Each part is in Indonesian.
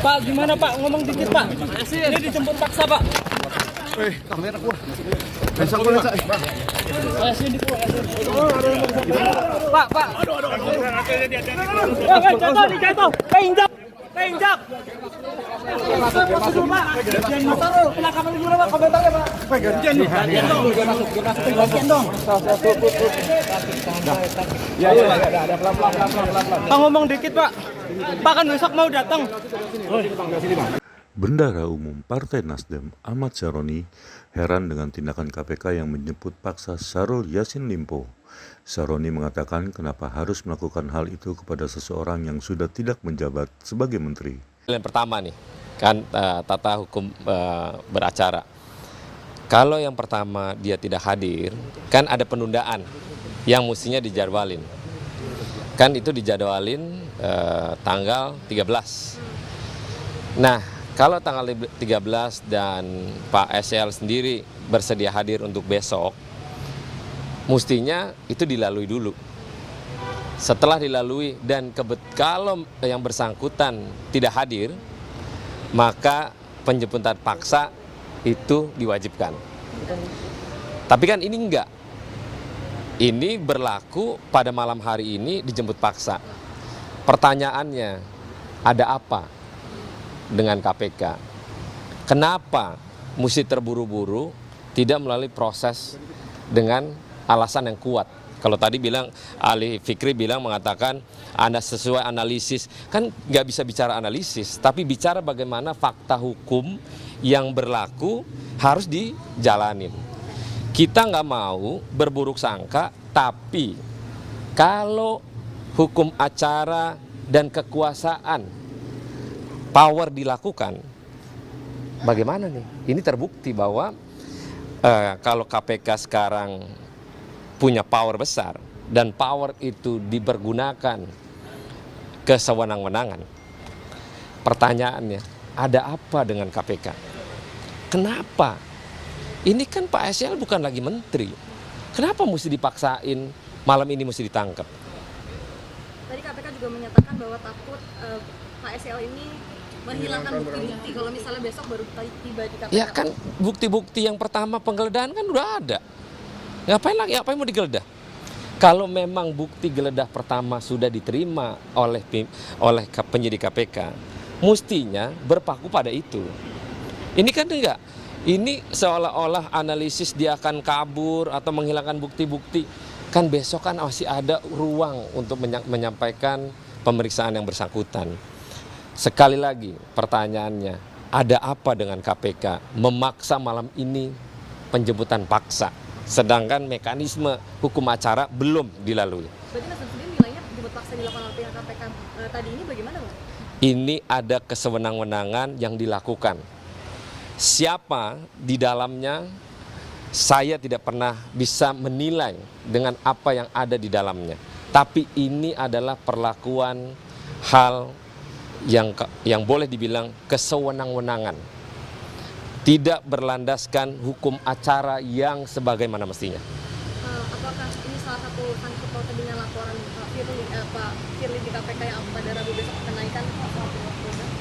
Pak, gimana Pak? Ngomong dikit Pak. Ini dijemput paksa Pak. Kamera gua. Bisa gua lihat. Sini Pak, Pak. Aduh. Jatuh. Penjak. Pak, ngomong dikit Pak. Pak kan besok mau datang. Bendahara Umum Partai Nasdem Ahmad Syaroni heran dengan tindakan KPK yang menjemput paksa Syahrul Yassin Limpo. Syaroni mengatakan kenapa harus melakukan hal itu kepada seseorang yang sudah tidak menjabat sebagai menteri. Yang pertama nih, kan tata hukum beracara. Kalau yang pertama dia tidak hadir, kan ada penundaan yang mestinya dijadwalin. Kan itu dijadwalin tanggal 13. Nah, kalau tanggal 13 dan Pak SL sendiri bersedia hadir untuk besok, mestinya itu dilalui dulu. Setelah dilalui dan kalau yang bersangkutan tidak hadir, maka penjemputan paksa itu diwajibkan. Tapi kan ini enggak. Ini berlaku pada malam hari ini dijemput paksa. Pertanyaannya, ada apa dengan KPK? Kenapa mesti terburu-buru, tidak melalui proses dengan alasan yang kuat? Kalau tadi bilang, Ali Fikri mengatakan Anda sesuai analisis, kan nggak bisa bicara analisis, tapi bicara bagaimana fakta hukum yang berlaku harus dijalanin. Kita nggak mau berburuk sangka, tapi kalau hukum acara dan kekuasaan power dilakukan, bagaimana nih? Ini terbukti bahwa kalau KPK sekarang punya power besar dan power itu dipergunakan ke sewenang-wenangan. Pertanyaannya, ada apa dengan KPK? Kenapa? Ini kan Pak SL bukan lagi menteri. Kenapa mesti dipaksain malam ini mesti ditangkap? Tadi KPK juga menyatakan bahwa takut Pak SL ini menghilangkan bukti-bukti kalau misalnya besok baru tiba di KPK. Ya kan bukti-bukti yang pertama penggeledahan kan udah ada. Ngapain lagi? Apa yang mau digeledah? Kalau memang bukti geledah pertama sudah diterima oleh penyidik KPK, mestinya berpaku pada itu. Ini kan enggak. Ini seolah-olah analisis dia akan kabur atau menghilangkan bukti-bukti. Kan besok kan masih ada ruang untuk menyampaikan pemeriksaan yang bersangkutan. Sekali lagi pertanyaannya, ada apa dengan KPK memaksa malam ini penjemputan paksa? Sedangkan mekanisme hukum acara belum dilalui. Berarti Nasdem sendiri nilainya jemput paksa dilakukan oleh pihak KPK tadi ini bagaimana, Pak? Ini ada kesewenang-wenangan yang dilakukan. Siapa di dalamnya, saya tidak pernah bisa menilai dengan apa yang ada di dalamnya. Tapi ini adalah perlakuan hal yang boleh dibilang kesewenang-wenangan. Tidak berlandaskan hukum acara yang sebagaimana mestinya. Apakah ini salah satu sangkut pautnya dengan laporan Pak Firly di KPK yang pada Rabu besok akan naikkan?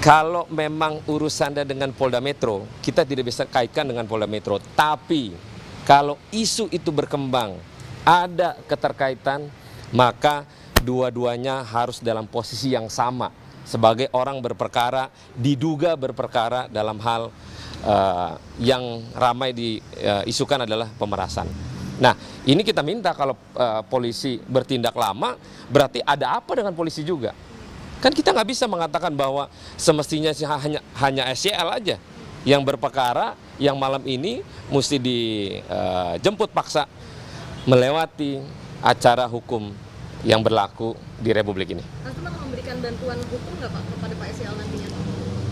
Kalau memang urusannya dengan Polda Metro, kita tidak bisa kaitkan dengan Polda Metro. Tapi kalau isu itu berkembang, ada keterkaitan, maka dua-duanya harus dalam posisi yang sama. Sebagai orang berperkara, diduga berperkara dalam hal yang ramai diisukan adalah pemerasan. Nah, ini kita minta kalau polisi bertindak lama, berarti ada apa dengan polisi juga? Kan kita nggak bisa mengatakan bahwa semestinya hanya SCL aja yang berperkara, yang malam ini mesti dijemput paksa melewati acara hukum yang berlaku di Republik ini. Nasdem akan memberikan bantuan hukum nggak Pak kepada Pak SCL nantinya?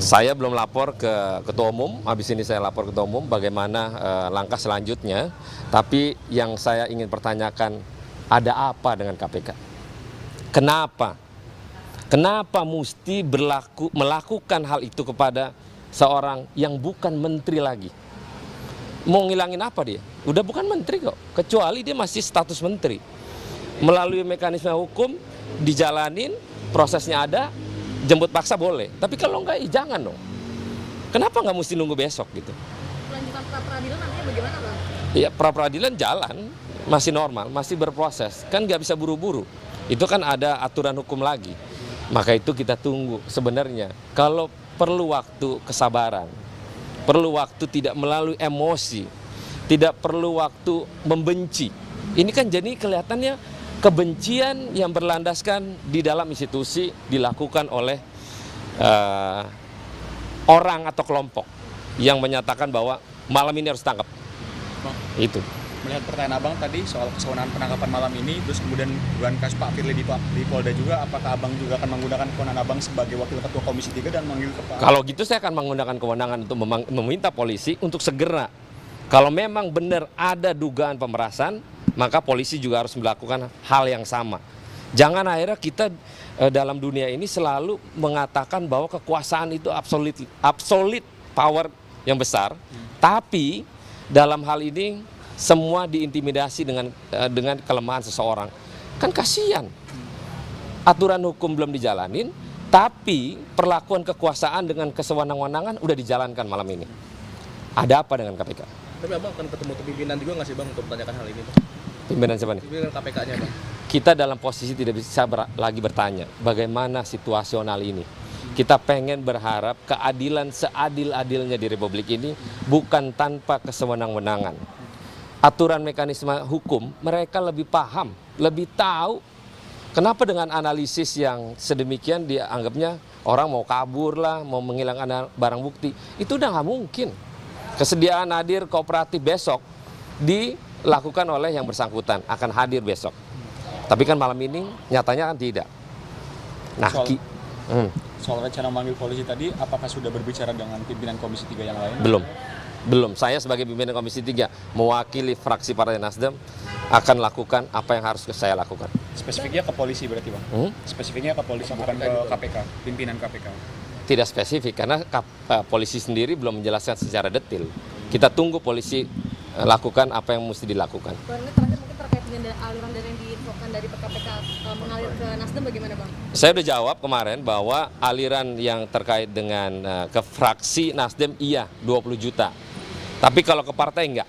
Saya belum lapor ke Ketua Umum, habis ini saya lapor ke Ketua Umum bagaimana langkah selanjutnya. Tapi yang saya ingin pertanyakan, ada apa dengan KPK? Kenapa? Kenapa mesti melakukan hal itu kepada seorang yang bukan menteri lagi? Mau ngilangin apa dia? Udah bukan menteri kok, kecuali dia masih status menteri. Melalui mekanisme hukum, dijalanin, prosesnya ada, jemput paksa boleh, tapi kalau enggak, jangan dong. Kenapa nggak mesti nunggu besok gitu? Lanjutan pra peradilan nantinya bagaimana Bang? Ya, pra peradilan jalan, masih normal, masih berproses, kan nggak bisa buru-buru. Itu kan ada aturan hukum lagi. Maka itu kita tunggu sebenarnya. Kalau perlu waktu kesabaran, perlu waktu tidak melalui emosi, tidak perlu waktu membenci. Ini kan jadi kelihatannya kebencian yang berlandaskan di dalam institusi dilakukan oleh orang atau kelompok yang menyatakan bahwa malam ini harus tangkap. Itu. Melihat pertanyaan Abang tadi soal kesewenangan penangkapan malam ini, terus kemudian dugaan kasus Pak Firly di Polda juga, apakah Abang juga akan menggunakan kewenangan Abang sebagai Wakil Ketua Komisi 3 dan manggil ke Pak? Kalau gitu saya akan menggunakan kewenangan untuk meminta polisi untuk segera. Kalau memang benar ada dugaan pemerasan, maka polisi juga harus melakukan hal yang sama. Jangan akhirnya kita dalam dunia ini selalu mengatakan bahwa kekuasaan itu absolute power yang besar, tapi dalam hal ini semua diintimidasi dengan kelemahan seseorang. Kan kasihan. Aturan hukum belum dijalanin, tapi perlakuan kekuasaan dengan kesewenang-wenangan udah dijalankan malam ini. Ada apa dengan KPK? Tapi Abang akan ketemu pimpinan juga nggak sih Bang untuk menanyakan hal ini Bang? Pimpinan siapa nih? Pimpinan KPK-nya Bang. Kita dalam posisi tidak bisa lagi bertanya bagaimana situasional ini. Kita pengen berharap keadilan seadil-adilnya di Republik ini, bukan tanpa kesewenang-wenangan. Aturan mekanisme hukum mereka lebih paham, lebih tahu. Kenapa dengan analisis yang sedemikian dianggapnya orang mau kabur lah, mau menghilangkan barang bukti, itu udah nggak mungkin. Kesediaan hadir kooperatif besok dilakukan oleh yang bersangkutan, akan hadir besok. Tapi kan malam ini nyatanya kan tidak. Nah, soal rencana manggil polisi tadi, apakah sudah berbicara dengan pimpinan Komisi 3 yang lain? Belum. Saya sebagai pimpinan Komisi 3 mewakili fraksi Partai Nasdem akan lakukan apa yang harus saya lakukan. Spesifiknya ke polisi berarti Bang? Spesifiknya ke polisi, bukan ke KPK, pimpinan KPK? Tidak spesifik, karena polisi sendiri belum menjelaskan secara detail. Kita tunggu polisi lakukan apa yang mesti dilakukan. Bang, ini terakhir mungkin terkait dengan aliran dana yang diinfokan dari KPK mengalir ke Nasdem bagaimana Bang? Saya udah jawab kemarin bahwa aliran yang terkait dengan ke fraksi Nasdem iya 20 juta. Tapi kalau ke partai enggak.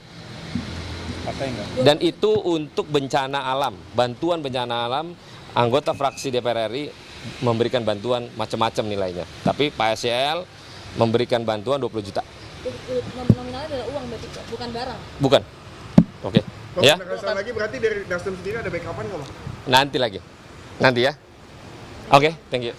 Partai enggak. Dan itu untuk bencana alam, bantuan bencana alam, anggota fraksi DPR RI memberikan bantuan macam-macam nilainya. Tapi Pak SEL memberikan bantuan 20 juta. Nominalnya adalah uang berarti, bukan barang? Bukan. Oke. Bang, Ya. lagi berarti dari Nasdem sendiri ada backupan nggak Bang? Nanti ya. Oke, thank you.